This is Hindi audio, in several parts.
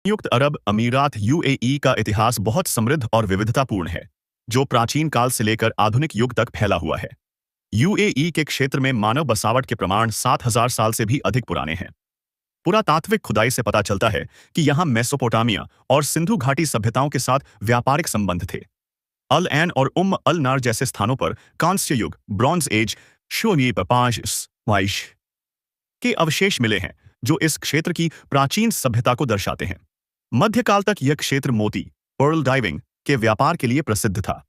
संयुक्त अरब अमीरात यूएई का इतिहास बहुत समृद्ध और विविधतापूर्ण है, जो प्राचीन काल से लेकर आधुनिक युग तक फैला हुआ है। यूएई के क्षेत्र में मानव बसावट के प्रमाण 7,000 साल से भी अधिक पुराने हैं। पुरातात्विक खुदाई से पता चलता है कि यहाँ मेसोपोटामिया और सिंधु घाटी सभ्यताओं के साथ व्यापारिक संबंध थे। अल ऐन और अल नार जैसे स्थानों पर कांस्य युग, ब्रॉन्ज एज, शून्य पाँच वाइश के अवशेष मिले हैं, जो इस क्षेत्र की प्राचीन सभ्यता को दर्शाते हैं। मध्यकाल तक यह क्षेत्र मोती, पर्ल डाइविंग के व्यापार के लिए प्रसिद्ध था।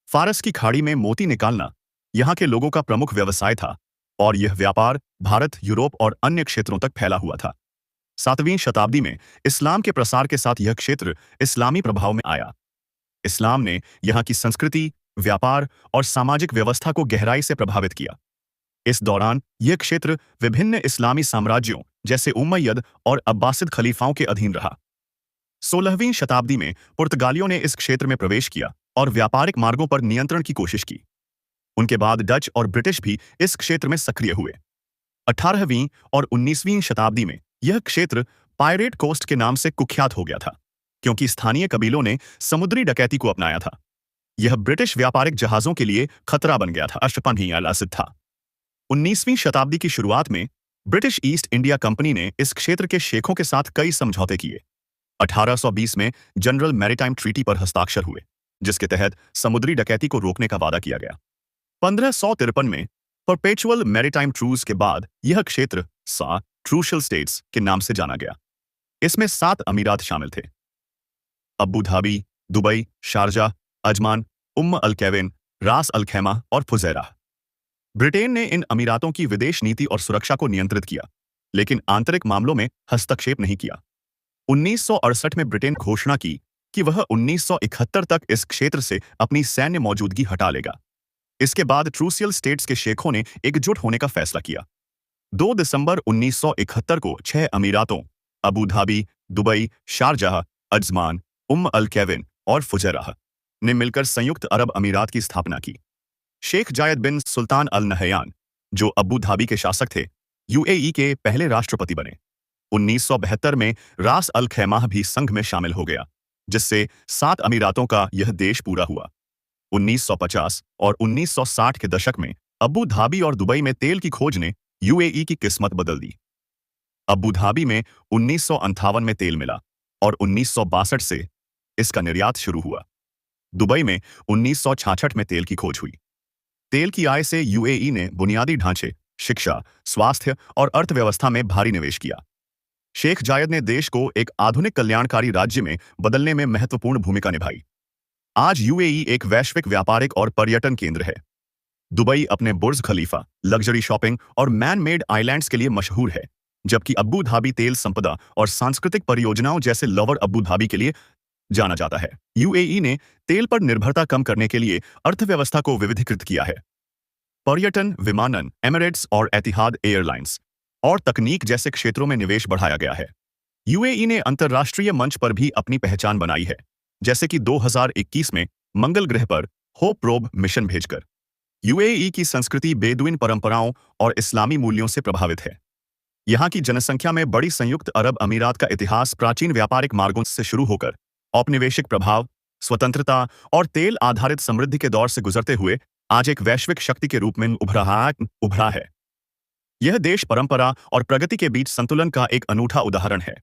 फारस की खाड़ी में मोती निकालना यहाँ के लोगों का प्रमुख व्यवसाय था, और यह व्यापार भारत, यूरोप और अन्य क्षेत्रों तक फैला हुआ था। 7वीं शताब्दी में इस्लाम के प्रसार के साथ यह क्षेत्र इस्लामी प्रभाव में आया। इस्लाम ने यहाँ की संस्कृति, व्यापार और सामाजिक व्यवस्था को गहराई से प्रभावित किया। इस दौरान यह क्षेत्र विभिन्न इस्लामी साम्राज्यों जैसे उमय्यद और अब्बासिद खलीफाओं के अधीन रहा। 16वीं शताब्दी में पुर्तगालियों ने इस क्षेत्र में प्रवेश किया और व्यापारिक मार्गों पर नियंत्रण की कोशिश की। उनके बाद डच और ब्रिटिश भी इस क्षेत्र में सक्रिय हुए। 18वीं और 19वीं शताब्दी में यह क्षेत्र पायरेट कोस्ट के नाम से कुख्यात हो गया था, क्योंकि स्थानीय कबीलों ने समुद्री डकैती को अपनाया था। यह ब्रिटिश व्यापारिक जहाजों के लिए खतरा बन गया था। अशपन था। 19वीं शताब्दी की शुरुआत में ब्रिटिश ईस्ट इंडिया कंपनी ने इस क्षेत्र के शेखों के साथ कई समझौते किए। 1820 में जनरल मैरीटाइम ट्रीटी पर हस्ताक्षर हुए, जिसके तहत समुद्री डकैती को रोकने का वादा किया गया। 1553 में परपेचुअल मैरीटाइम ट्रूज के बाद यह क्षेत्र ट्रूशल स्टेट्स के नाम से जाना गया। इसमें 7 अमीरात शामिल थे: Abu Dhabi, Dubai, Sharjah, Ajman, Al Quwain, Ras Al खैमा और फुजैरा। ब्रिटेन ने इन अमीरातों की विदेश नीति और सुरक्षा को नियंत्रित किया, लेकिन आंतरिक मामलों में हस्तक्षेप नहीं किया। 1968 में ब्रिटेन घोषणा की कि वह 1971 तक इस क्षेत्र से अपनी सैन्य मौजूदगी हटा लेगा। इसके बाद ट्रूसियल स्टेट्स के शेखों ने एकजुट होने का फैसला किया। 2 दिसंबर 1971 को 6 अमीरातों Abu Dhabi, Dubai, Sharjah, Ajman, Al Quwain और फुजैराह ने मिलकर संयुक्त अरब अमीरात की स्थापना की। शेख जायद बिन सुल्तान अल नहयान, जो अबू धाबी के शासक थे, यूएई के पहले राष्ट्रपति बने। 1972 में रास अल खैमा भी संघ में शामिल हो गया, जिससे 7 अमीरातों का यह देश पूरा हुआ। 1950 और 1960 के दशक में अबू धाबी और दुबई में तेल की खोज ने यूएई की किस्मत बदल दी। अबू धाबी में 1958 में तेल मिला और 1962 से इसका निर्यात शुरू हुआ। दुबई में 1966 में तेल की खोज हुई। तेल की आय से यूएई ने बुनियादी ढांचे, शिक्षा, स्वास्थ्य और अर्थव्यवस्था में भारी निवेश किया। शेख जायद ने देश को एक आधुनिक कल्याणकारी राज्य में बदलने में महत्वपूर्ण भूमिका निभाई। आज यूएई एक वैश्विक व्यापारिक और पर्यटन केंद्र है। दुबई अपने बुर्ज खलीफा, लग्जरी शॉपिंग और मैन मेड आइलैंड्स के लिए मशहूर है, जबकि अबू धाबी तेल संपदा और सांस्कृतिक परियोजनाओं जैसे लोअर अबू धाबी के लिए जाना जाता है। यूएई ने तेल पर निर्भरता कम करने के लिए अर्थव्यवस्था को विविधीकृत किया है। पर्यटन, विमानन, एमिरेट्स और एतिहाद एयरलाइंस और तकनीक जैसे क्षेत्रों में निवेश बढ़ाया गया है। यूएई ने अंतर्राष्ट्रीय मंच पर भी अपनी पहचान बनाई है, जैसे कि 2021 में मंगल ग्रह पर होप प्रोब मिशन भेजकर। यूएई की संस्कृति बेदुइन परंपराओं और इस्लामी मूल्यों से प्रभावित है। यहाँ की जनसंख्या में बड़ी संयुक्त अरब अमीरात का इतिहास प्राचीन व्यापारिक मार्गों से शुरू होकर औपनिवेशिक प्रभाव, स्वतंत्रता और तेल आधारित समृद्धि के दौर से गुजरते हुए आज एक वैश्विक शक्ति के रूप में उभरा है। यह देश परंपरा और प्रगति के बीच संतुलन का एक अनूठा उदाहरण है।